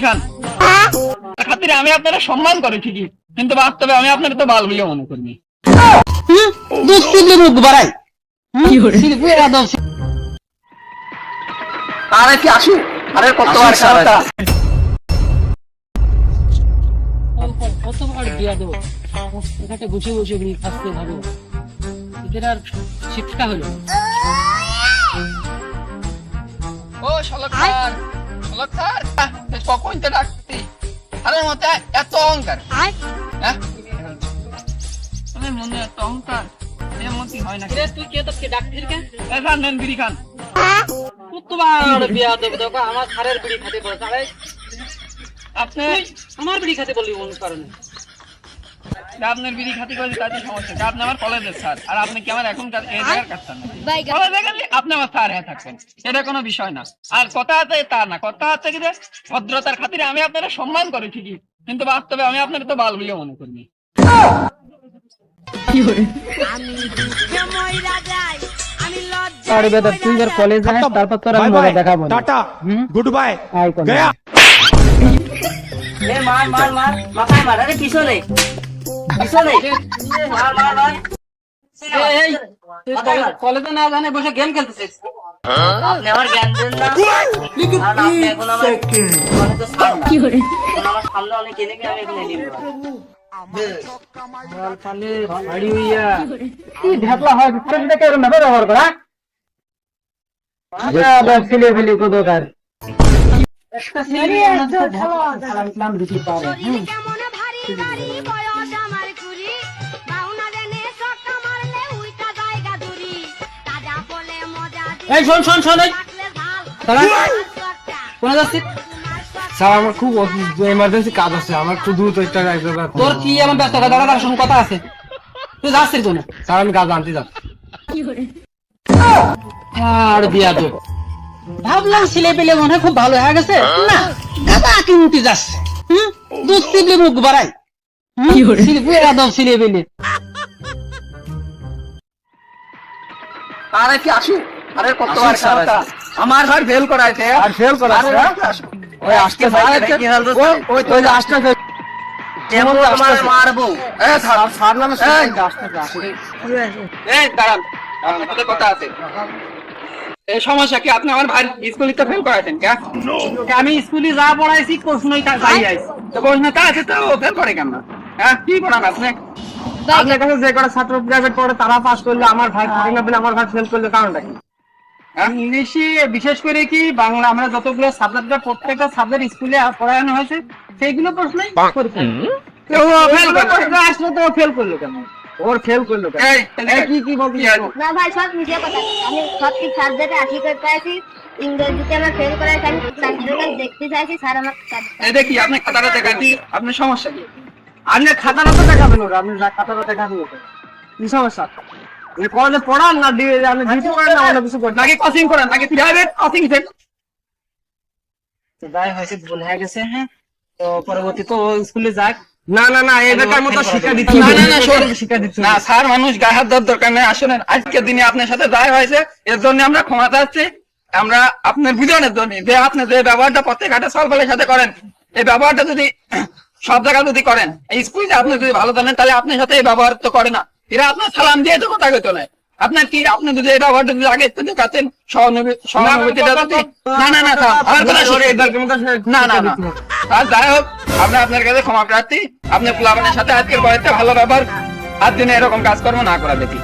খান খাতিরে আমি আপনারা সম্মান করে ঠিকই, কিন্তু বাস্তবে আমি আপনার তো বাল বলে মনে করি। মুখ বাড়াই আরে কি আসু, আরে কতবার সারাটা কতবার দিয়া দেবো এখানে বসে বসে খাচ্ছে ভালো, এদের আর শিক্ষা হলো। ও শালক স্যার, শালক স্যার কখন তো ডাকতে আরে মতে এত অহংকার, হ্যাঁ আমি মনে এত অহংকার এমনটি হয় না। তুই কে তোকে ডাকছিস কেন? এখান নেন বিড়ি খান। কতবার বিয়া দেবো দেখো আমার সারের বিড়ি খাতে বলছে, আরে আপনি আমার বিড়ি খাতে বললি মন কারণে আপনার বিড়ি খাতি করে তাতে সমস্যা, আপনি আমার কলেজের স্যার আর আপনি কি আমার এখনকার এই জায়গার কাছে না, কলেজে গেলে আপনি আমার স্যার হয়ে থাকবেন, এটা কোনো বিষয় না। আর কথা আছে তা না, কথা আছে কি যে ভদ্রতার খাতিরে আমি আপনারা সম্মান করি ঠিকই, কিন্তু বাস্তবে আমি আপনার তো বাল বলে মনে করি। আরে বেটা তুই এবার কলেজ যাস, তারপর তোর আমি মজা দেখাবো। টাটা গুড বাই গয়া এ মার মার মার মাথায় মার, আরে পিছনে পিছনে মার মার মার। এই তুই কলেজে না জানে বসে গেম খেলতেছিস? আপনি আমার জ্ঞান দেন না, আর আপনি এখন আমার কলেজে স্যার না। এখন আমার সামনে অনেক এনেকে আমি এখানে নিব কি ঢাকলা হয় ফ্রেন্ডটাকে এরকম ভাবে ব্যবহার করা ছেলে ফেলে কোদকার একটা ছেলে ইসলাম দিতে পারে। এই শোন শোন শোন কোন যাচ্ছিস? স্যার আমার খুব এমার্জেন্সি কাজ আছে, আমার একটু দ্রুত একটা তোর কি এমন ব্যস্ত কথা, দাঁড়ার সঙ্গে কথা আছে, তুই যাচ্ছিস তো না? স্যার আমি কাজ আনতে যাচ্ছি। আর বিয়া তো ভাবলাম ছেলে পেলে মনে হয় খুব ভালো হয়ে গেছে, না দাদা কিনতে যাচ্ছে। দুধ চিপলে মুখ বাড়াই ছেলে পেলে। আরে কি আসু, আরে কতবার সারাটা আমার ঘর ফেল করাইছে আর ফেল করাছে ওই আজকে কি হাল তো ওই তো আসতে যেমন তোমার মারবো। এ স্যার স্যার নামে এই দাঁড়ান, আমাদের কথা আছে। এই সমস্যা কি আপনি আমার ভাই স্কুলে ফেল করাইছেন কে? আমি স্কুলে যা পড়াইছি প্রশ্নই যাই আইছি, তো প্রশ্ন তা আছে তো ফেল করে কেন? হ্যাঁ কি পড়ান আপনি? আপনার কাছে যে কটা ছাত্র প্রাইভেট পড়ে তারা পাস করলে, আমার ভাই আমার ভাই ফেল করলে কারণটা কি? ইংলিশে বিশেষ করে কি বাংলা আমরা যতগুলো সাবজেক্ট প্রত্যেকটা সাবজেক্ট স্কুলে পড়ানো হয়েছে সেইগুলো প্রশ্নই ফেল করে আসলে তো ফেল করলো কেন? ওর ফেল করলো কেন? কি বলবি? না ভাই সব মিশে কথা, আমি সব ঠিক সাবজেক্টে 80 করতে আছি, ইংরেজিতে আমার ফেল করাইছি, আমি প্র্যাকটিক্যাল দেখতে চাইছি স্যার আমার এই দেখি আপনি খাতাটা দেখাচ্ছি, আপনার সমস্যা কি? আপনি খাতাটা তো দেখাবেন ওরা, আপনি খাতাটা দেখাবেন কি সমস্যা? কলেজে পড়ান না আপনি ডিউটি করেন না অন্য কিছু করেন? নাকি কোচিং করেন নাকি প্রাইভেট কোচিং সেন? যাই হয়েছে ভুল হয়ে গেছে, হ্যাঁ তো পরবর্তী তো স্কুলে যাক। না না না এদেরকার মতো শিক্ষা দিচ্ছি না না না শোন, শিক্ষা দিচ্ছি না স্যার মানুষ গায়ে হাত দেওয়ার দরকার নেই। আসলে আজকের দিনে আপনার সাথে যাই হয়েছে এর জন্য আমরা ক্ষমা চাচ্ছি, আমরা আপনার বুঝানোর জন্য যে আপনি যে ব্যবহারটা প্রত্যেক ঘাটে সলফলের সাথে করেন, এই ব্যবহারটা যদি সব জায়গায় যদি করেন, এই স্কুলে আপনি যদি ভালো জানেন তাহলে আপনার সাথে এই ব্যবহার তো করে না, এরা আপনার সালাম দিয়ে তো কথা কইতো না। আপনার কি আপনি যদি এই ব্যবহারটা যদি আগে একটু দেখাচ্ছেন সহানুভূতিটা যদি না না না আমার কথা শুনে না না না আর যাই হোক আমরা আপনার কাছে ক্ষমা প্রার্থী, আপনি প্লাবনের সাথে আজকের বয়সে ভালো ব্যবহার আর দিনে এরকম কাজকর্ম না করা দেখি।